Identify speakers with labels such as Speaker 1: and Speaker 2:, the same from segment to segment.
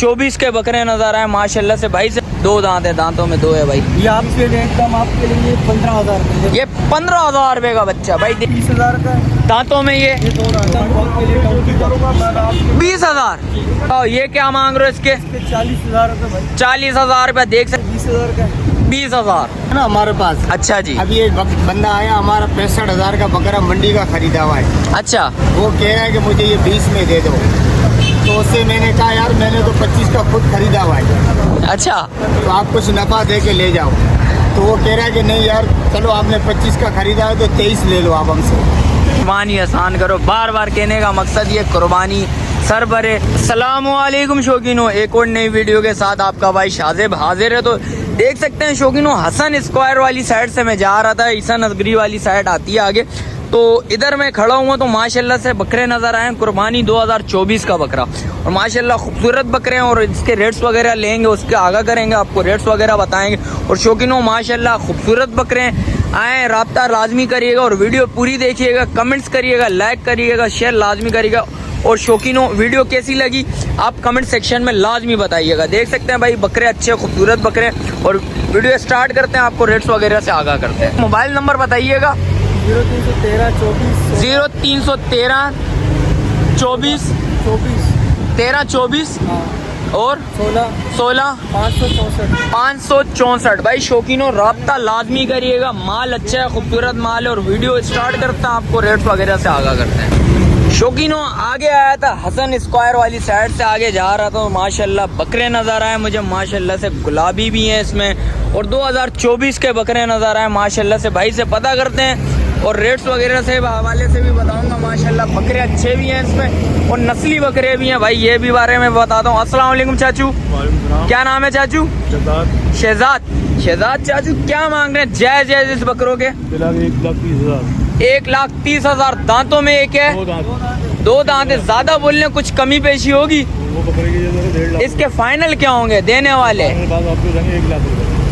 Speaker 1: 2024 के बकरे नजर आए माशाल्लाह से भाई से। 2 दांत है, दांतों में 2 है भाई।
Speaker 2: ये आपके लिए एकदम आपके लिए 15,000।
Speaker 1: ये 15,000 रुपए का बच्चा भाई।
Speaker 2: 20,000 का
Speaker 1: दांतों में ये
Speaker 2: 2 दांत आपके लिए
Speaker 1: 20,000। और ये क्या मांग रहे हो इसके?
Speaker 2: 40,000 रुपए भाई।
Speaker 1: 40,000 रुपए देख सकते।
Speaker 2: 20,000 का
Speaker 1: 20,000
Speaker 2: है ना हमारे पास।
Speaker 1: अच्छा जी।
Speaker 2: अभी एक बंदा आया हमारा 65,000 का बकरा मंडी का खरीदा हुआ है।
Speaker 1: अच्छा
Speaker 2: वो कह रहा है कि मुझे ये 20 में दे दो, तो उससे मैंने कहा यार मैंने तो 25 का खुद खरीदा हुआ है,
Speaker 1: अच्छा
Speaker 2: तो आप कुछ नफा दे के ले जाओ। तो वो कह रहा है कि नहीं यार चलो आपने 25 का खरीदा है तो 23 ले लो आप हमसे।
Speaker 1: कुर्बानी आसान करो, बार बार कहने का मकसद ये कुर्बानी सर भरे। अस्सलामुअलैकुम शौकीनो, एक और नई वीडियो के साथ आपका भाई शाज़ेब हाजिर है। तो देख सकते हैं शौकीनो, हसन स्क्वायर वाली साइड से मैं जा रहा था, ईसा नगरी वाली साइड आती है आगे, तो इधर मैं खड़ा हुआ तो माशाल्लाह से बकरे नजर आए। कुर्बानी 2024 का बकरा और माशाल्लाह खूबसूरत बकरे हैं और इसके रेट्स वगैरह लेंगे, उसके आगा करेंगे, आपको रेट्स वगैरह बताएंगे। और शौकीनों माशाल्लाह खूबसूरत बकरे हैं, आए राब्ता लाजमी करिएगा और वीडियो पूरी देखिएगा, कमेंट्स करिएगा, लाइक करिएगा, शेयर लाजमी करिएगा। और शौकीनों वीडियो कैसी लगी आप कमेंट सेक्शन में लाजमी बताइएगा। देख सकते हैं भाई बकरे अच्छे खूबसूरत बकरे हैं। और वीडियो स्टार्ट करते हैं, आपको रेट्स वगैरह से आगाह करते हैं। मोबाइल नंबर बताइएगा।
Speaker 2: 0313 24
Speaker 1: 0313 24 13 24 और 16 564। भाई शौकीनों राब्ता लाजमी करिएगा, माल अच्छा है, खूबसूरत माल है। और वीडियो स्टार्ट करते हैं, आपको रेट वगैरह से आगाह करते हैं। शौकीनों आगे आया था हसन स्क्वायर वाली साइड से, आगे जा रहा था माशाल्लाह बकरे नजर आए मुझे, माशाल्लाह से गुलाबी भी हैं इसमें। और 2024 के बकरे नजर आए माशाल्लाह से। भाई से पता करते हैं और रेट्स वगैरह से हवाले से भी बताऊंगा। माशाल्लाह बकरे अच्छे भी हैं इसमें और नस्ली बकरे भी हैं भाई, ये भी बारे में बताता हूँ। अस्सलाम वालेकुम चाचू, क्या नाम है चाचू? शहजाद। शहजाद चाचू क्या मांग रहे हैं जायज जायज इस बकरों के? 1,30,000। दांतों में एक है, 2 दांत है, ज्यादा बोलने कुछ कमी पेशी होगी? इसके फाइनल क्या होंगे देने वाले?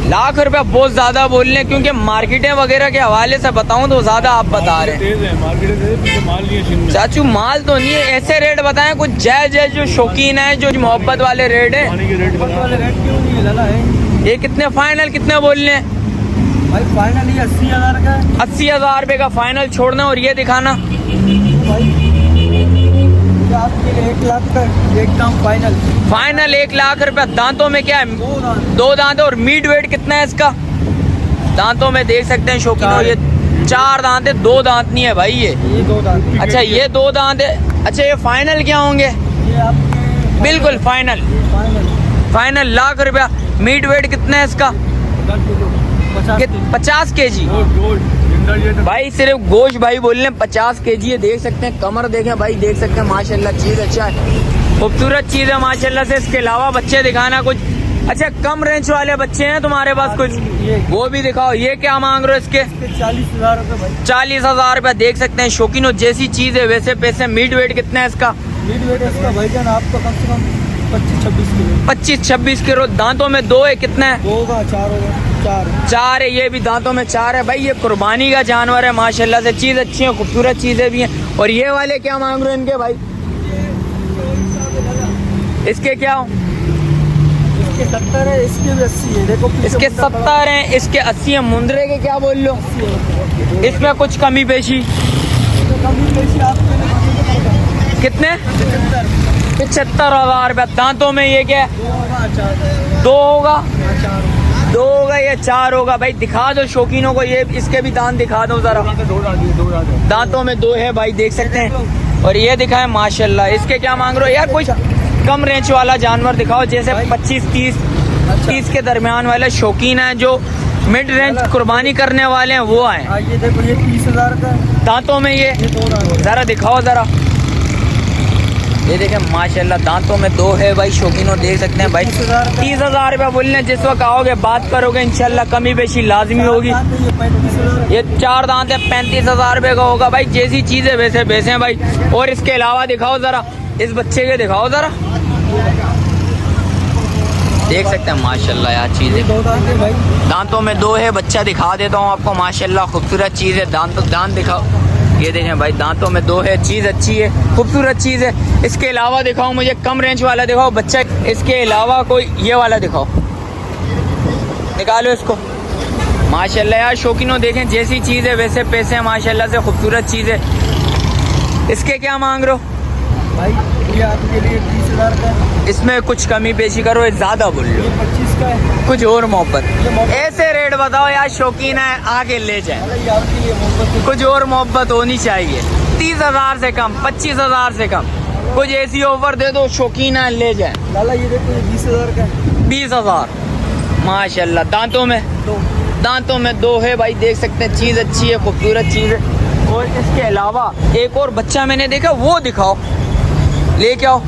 Speaker 1: 1,00,000 रुपया बहुत ज्यादा बोल रहे, क्योंकि मार्केटें वगैरह के हवाले से बताऊं तो ज्यादा आप बता रहे हैं। चाचू माल तो नहीं है, ऐसे रेट बताएं कुछ जायज जायज, जो शौकीन है, जो मोहब्बत वाले रेट है। ये कितने फाइनल कितने बोल रहे हैं?
Speaker 2: भाई फाइनल ये 80,000 का है।
Speaker 1: 80,000 रुपए का फाइनल छोड़ना। और ये दिखाना
Speaker 2: भाई आपके लिए 1,00,000 का एकदम फाइनल।
Speaker 1: फाइनल 1,00,000 रुपया। दांतों में क्या है? 2 दांत है। और मीट वेट कितना है इसका? दांतों में देख सकते हैं शौकीनों, ये 4 दांत है, 2 दांत नहीं है भाई ये
Speaker 2: 2 दांत।
Speaker 1: अच्छा ये 2 दांत है। अच्छा ये फाइनल क्या होंगे?
Speaker 2: ये आपके
Speaker 1: बिल्कुल फाइनल 1,00,000 रुपया। मीट वेट कितना है इसका? 50 kg भाई, सिर्फ गोश्त भाई बोल रहे 50 kg है। देख सकते हैं कमर देखें भाई, देख सकते हैं माशाल्लाह चीज अच्छा है, खूबसूरत चीज है माशाल्लाह से। इसके अलावा बच्चे दिखाना कुछ। अच्छा कम रेंज वाले बच्चे हैं तुम्हारे पास कुछ, वो भी दिखाओ। ये क्या मांग रहे हो इसके?
Speaker 2: 40,000 रुपए भाई।
Speaker 1: 40,000 रुपया। देख सकते हैं शौकीनों जैसी चीज है वैसे पैसे। मीट वेट कितना है इसका?
Speaker 2: मीट वेट इसका भाईजान आपको कम से कम 25-26 किलो।
Speaker 1: 25-26 किलो। दांतों में 2 है, कितना है?
Speaker 2: 2 होगा, 4 होगा। 4
Speaker 1: है, ये भी दांतों में 4 है। भाई ये कुर्बानी का जानवर है माशाल्लाह से, चीज अच्छी है, खूबसूरत चीजें भी हैं। और ये वाले क्या मांग रहे हैं इनके भाई? इसके क्या हो?
Speaker 2: इसके 70 है, इसके भी 80 है। देखो
Speaker 1: इसके 70 है, इसके 80 है। मुंदरे के क्या बोल लो? इसमें कुछ कमी पेशी? कितने? 75,000 रुपया। दांतों में ये क्या है? 2 होगा, 2 होगा, ये 4 होगा। भाई दिखा दो शौकीनों को, ये इसके भी दांत दिखा दो जरा। दांतों में 2 है भाई, देख सकते हैं। और ये दिखाए माशाल्लाह। इसके क्या मांग रहे हो यार? कुछ कम रेंज वाला जानवर दिखाओ, जैसे 25-30 के दरमियान वाले शौकीन है, जो मिड रेंज कुर्बानी करने वाले हैं वो आए।
Speaker 2: ये देखो ये 30,000 का।
Speaker 1: दांतों में ये जरा दिखाओ जरा। ये देखें माशाल्लाह दांतों में 2 है भाई शौकीनों, देख सकते हैं भाई। 30,000 रुपया बोलने, जिस वक्त आओगे बात करोगे इंशाल्लाह कमी पेशी लाजमी होगी। ये 4 दांत है, 35,000 रुपये का होगा भाई। जैसी चीज है वैसे वैसे हैं भाई। और इसके अलावा दिखाओ जरा, इस बच्चे के दिखाओ जरा। देख सकते हैं माशाल्लाह यार चीजें। दांतों में 2 है, बच्चा दिखा देता हूँ आपको माशाल्लाह, खूबसूरत चीज है। दांत दिखाओ, ये देखें भाई, दांतों में दो है, चीज़ अच्छी है, खूबसूरत चीज़ है। इसके अलावा दिखाओ मुझे कम रेंज वाला दिखाओ बच्चा, इसके अलावा कोई ये वाला दिखाओ, निकालो इसको। माशाल्लाह यार शौकीनों, देखें जैसी चीज़ है वैसे पैसे हैं माशाल्लाह से, खूबसूरत चीज़ है। इसके क्या मांग रहे हो
Speaker 2: भाई? ये आपके लिए 20,000 का है।
Speaker 1: इसमें कुछ कमी पेशी करो, ये ज़्यादा बोल लो,
Speaker 2: ये 25 का है।
Speaker 1: कुछ और मोहब्बत। ऐसे रेट बताओ यार, शौकीन है आगे ले जाए,
Speaker 2: अरे ये आपके लिए मोहब्बत है।
Speaker 1: कुछ और मोहब्बत होनी चाहिए। 30,000 से कम, 25,000 से कम, कुछ ऐसी ऑफर दे दो, शौकीन है ले जाए।
Speaker 2: लाला ये देखो, ये 20,000 का है।
Speaker 1: 20,000 माशाल्लाह। दांतों में दो है भाई, देख सकते हैं, चीज़ अच्छी है, खूबसूरत चीज़ है। और इसके अलावा एक और बच्चा मैंने देखा, वो दिखाओ, लेके आओ।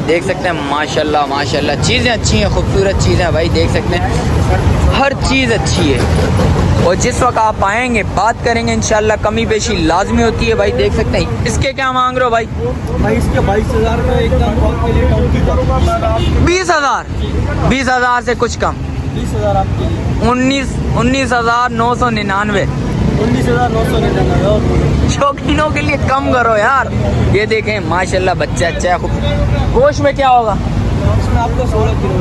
Speaker 1: देख सकते हैं माशाल्लाह माशाल्लाह, चीज़ें अच्छी हैं, खूबसूरत चीज़ें हैं भाई, देख सकते हैं हर चीज़ अच्छी है। और जिस वक्त आप आएंगे बात करेंगे इंशाल्लाह, कमी पेशी लाजमी होती है भाई, देख सकते हैं। इसके क्या मांग रहे हो भाई?
Speaker 2: भाई इसके 22,000 का एकदम आपके लिए कम की करो।
Speaker 1: 20,000 से कुछ कम,
Speaker 2: 20,000 आपके लिए।
Speaker 1: 19,999।
Speaker 2: 19,999।
Speaker 1: शौकीनों के लिए कम करो यार। ये देखें माशाल्लाह, बच्चा अच्छा है, खूब। गोश्त में क्या होगा?
Speaker 2: इसमें आपको 16 किलो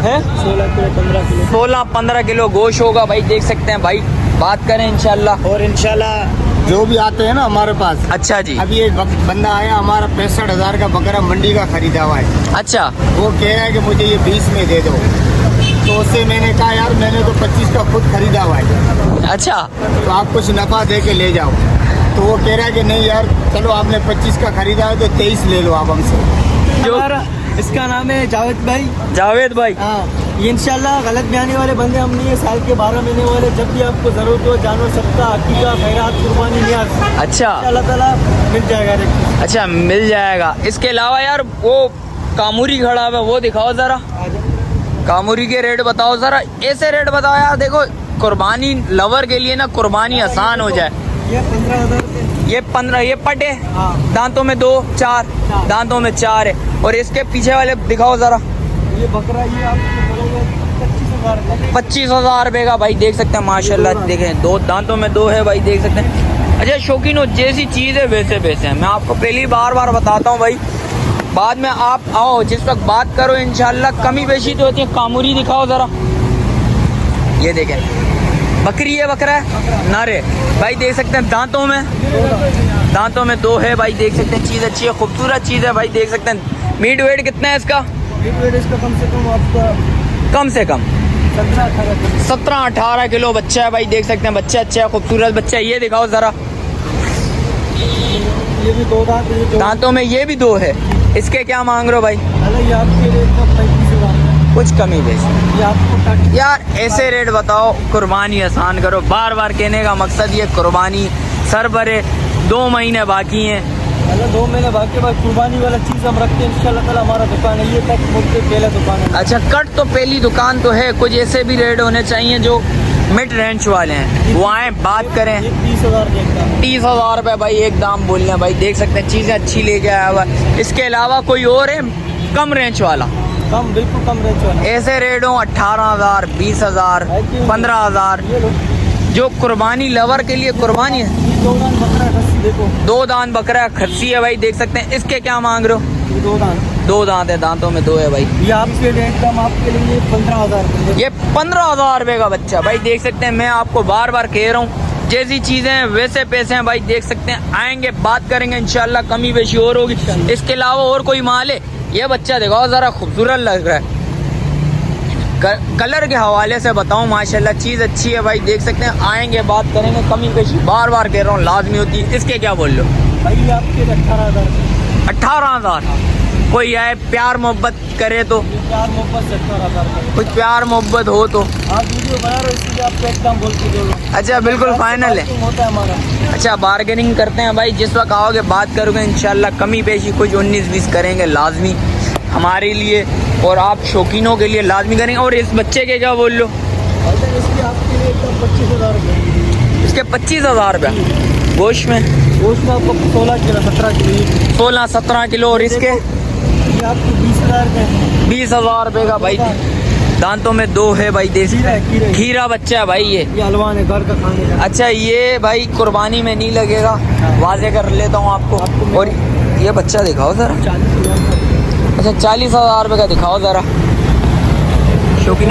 Speaker 1: है,
Speaker 2: 16 किलो 15 किलो
Speaker 1: 16-15 किलो गोश्त होगा भाई, देख सकते हैं भाई। बात करें इंशाल्लाह,
Speaker 2: और इंशाल्लाह जो भी आते हैं ना हमारे पास।
Speaker 1: अच्छा जी।
Speaker 2: अभी एक बंदा आया हमारा 65,000 का बकरा मंडी का खरीदा हुआ है।
Speaker 1: अच्छा,
Speaker 2: वो कह रहा है कि मुझे ये 20 में दे दो, तो उससे मैंने कहा यार मैंने तो 25 का खुद खरीदा हुआ है,
Speaker 1: अच्छा,
Speaker 2: तो आप कुछ नफा दे के ले जाओ। तो वो कह रहा है कि नहीं यार चलो आपने 25 का खरीदा है तो 23 ले लो आप हमसे।
Speaker 1: जो
Speaker 2: इसका नाम है जावेद भाई।
Speaker 1: जावेद भाई,
Speaker 2: हाँ, ये इंशाल्लाह गलत बयानी वाले बंदे हम नहीं है। साल के 12 महीने वाले, जब भी आपको जरूरत हो जानवर सबका अकीका खैरात कुर्बानी नियाज
Speaker 1: अच्छा
Speaker 2: अल्लाह ताला मिल जाएगा रेट।
Speaker 1: अच्छा, मिल जाएगा। इसके अलावा यार वो कामूरी खड़ा है, वो दिखाओ जरा, कामूरी के रेट बताओ जरा, ऐसे रेट बताओ यार। देखो कुर्बानी लवर के लिए ना, कुर्बानी आसान हो जाए।
Speaker 2: ये 15,000
Speaker 1: ये 15, ये पटे,
Speaker 2: हाँ।
Speaker 1: दांतों में 2 4, दांतों में 4 है। और इसके पीछे वाले दिखाओ जरा।
Speaker 2: ये बकरा ये आपको पड़ेगा 25,000 का।
Speaker 1: 25,000 रुपये का भाई, देख सकते हैं माशाल्लाह। देखें दो दांतों में 2 है भाई, देख सकते हैं। अच्छा शौकीनों, जैसी चीज़ है वैसे पैसे हैं। मैं आपको पहली बार बताता हूँ भाई, बाद में आप आओ जिस वक्त बात करो इंशाल्लाह कमी पेशी तो होती है। कामूरी दिखाओ ज़रा, ये देखें बकरी है, बकरा है, नारे भाई, देख सकते हैं। दांतों में 2 है भाई, देख सकते हैं, चीज़ अच्छी है, खूबसूरत चीज़ है भाई, देख सकते हैं। मीट वेट कितना है इसका?
Speaker 2: इसका कम से कम आपका
Speaker 1: कम से कम
Speaker 2: 17-18
Speaker 1: 17-18 किलो बच्चा है भाई, देख सकते हैं। बच्चा अच्छा है, खूबसूरत बच्चा है। ये दिखाओ ज़रा,
Speaker 2: ये भी 2 दांत, ये 2
Speaker 1: दांतों में ये भी 2 है। इसके क्या मांग रहे हो भाई?
Speaker 2: ये आपके रेट का 35,000
Speaker 1: कुछ कमी बेच
Speaker 2: ये आपको
Speaker 1: यार, ऐसे रेट बताओ, कुर्बानी आसान करो। बार बार कहने का मकसद ये, कुर्बानी सर भरे, 2 महीने बाकी हैं।
Speaker 2: 2 महीने बाकी, बाद कुर्बानी वाला चीज़ हम रखते हैं इंशाल्लाह ताला। हमारा दुकान है ये, तक मुझसे पहला दुकान है।
Speaker 1: अच्छा, कट तो पहली दुकान तो है, कुछ ऐसे भी रेट होने चाहिए जो मिड रेंज वाले हैं, वो आए बात करें।
Speaker 2: ये 30,000 देखता है।
Speaker 1: 30,000 रुपये भाई, एक दाम बोल रहे हैं भाई, देख सकते हैं, चीज़ें अच्छी लेके आया हुआ। इसके अलावा कोई और है कम रेंज वाला?
Speaker 2: कम, बिल्कुल कम रेंज वाला।
Speaker 1: ऐसे रेट हो 18,000, 20,000, 15,000,
Speaker 2: ये लो,
Speaker 1: जो कुर्बानी लवर के लिए कुर्बानी है।
Speaker 2: 2 दांत बकरा खस्सी देखो,
Speaker 1: 2 दांत बकरा खस्सी है भाई, देख सकते हैं। इसके क्या मांग रहे हो?
Speaker 2: ये 2 दांत,
Speaker 1: 2 दांत है, दांतों में 2 है भाई।
Speaker 2: ये आपके लिए एकदम आपके लिए 15,000।
Speaker 1: ये 15,000 रुपये का बच्चा भाई, देख सकते हैं। मैं आपको बार बार कह रहा हूँ, जैसी चीज़ें हैं वैसे पैसे हैं भाई, देख सकते हैं। आएंगे बात करेंगे इंशाल्लाह, कमी बेशी और होगी। इसके अलावा और कोई माल है? ये बच्चा देखो ज़रा, खूबसूरत लग रहा है। कलर के हवाले से बताऊं माशाल्लाह चीज़ अच्छी है भाई, देख सकते हैं। आएंगे बात करेंगे, कमी पेशी बार बार कह रहा हूँ लाजमी होती है। इसके क्या बोल लो
Speaker 2: भाई? ये आपके लिए 18,000।
Speaker 1: 18,000। कोई आए प्यार मोहब्बत करे तो,
Speaker 2: ये प्यार मोहब्बत से 18,000 का।
Speaker 1: कुछ प्यार मोहब्बत हो तो।
Speaker 2: आप वीडियो बना रहे हो इसलिए आपको एकदम बोल के दो।
Speaker 1: अच्छा, बिल्कुल फाइनल है।
Speaker 2: होता है हमारा।
Speaker 1: अच्छा, बार्गेनिंग करते हैं भाई, जिस वक्त आओगे बात करोगे इंशाल्लाह कमी पेशी कुछ 19-20 करेंगे लाजमी हमारे लिए, और आप शौकीनों के लिए लाजमी करेंगे। और इस बच्चे के क्या बोल लो?
Speaker 2: इसके आपके लिए एकदम 25,000 रुपये।
Speaker 1: इसके 25,000 रुपये गोश्त में?
Speaker 2: गोश्त में आपको 16 किलो 17 किलो
Speaker 1: 16-17 किलो। और इसके
Speaker 2: ये आपको 20,000 का
Speaker 1: 20,000 रुपये का भाई, दांतों में 2 है भाई देसी
Speaker 2: खीरा है, खीरा है।
Speaker 1: खीरा बच्चा है भाई ये।
Speaker 2: ये हलवान है घर का खाने का।
Speaker 1: अच्छा ये भाई कुर्बानी में नहीं लगेगा, वाजे कर लेता हूँ आपको। और ये बच्चा दिखाओ जरा।
Speaker 2: 40,000
Speaker 1: अच्छा 40,000 रुपये का दिखाओ जरा। शौकीन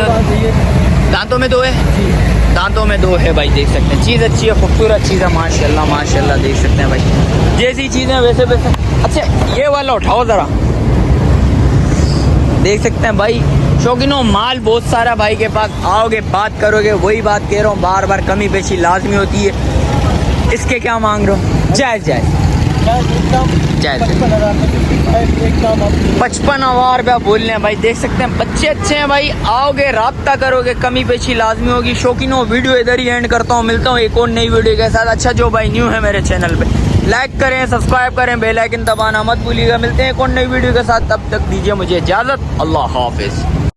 Speaker 1: दांतों में 2 है, दांतों में 2 है भाई, देख सकते हैं। चीज़ अच्छी है, खूबसूरत चीज़ है, माशाल्लाह माशाल्लाह, देख सकते हैं भाई। जैसी चीज़ें वैसे वैसे। अच्छा ये वाला उठाओ ज़रा, देख सकते हैं भाई। शौकीनों माल बहुत सारा भाई के पास, आओगे बात करोगे, वही बात कह रहा हूँ, बार बार कमी पेशी लाजमी होती है। इसके क्या मांग रहे हो? जायज़ जायज़ जायज़ 55,000 रुपया बोल रहे हैं भाई, देख सकते हैं। बच्चे अच्छे हैं भाई, आओगे राब्ता करोगे, कमी पेशी लाजमी होगी। शौकीनों वीडियो इधर ही एंड करता हूँ, मिलता हूँ एक और नई वीडियो के साथ। अच्छा जो भाई न्यू है मेरे चैनल पे, लाइक करें, सब्सक्राइब करें, बेल आइकन दबाना मत भूलिएगा। मिलते हैं एक और नई वीडियो के साथ, तब तक दीजिए मुझे इजाज़त। अल्लाह हाफिज़।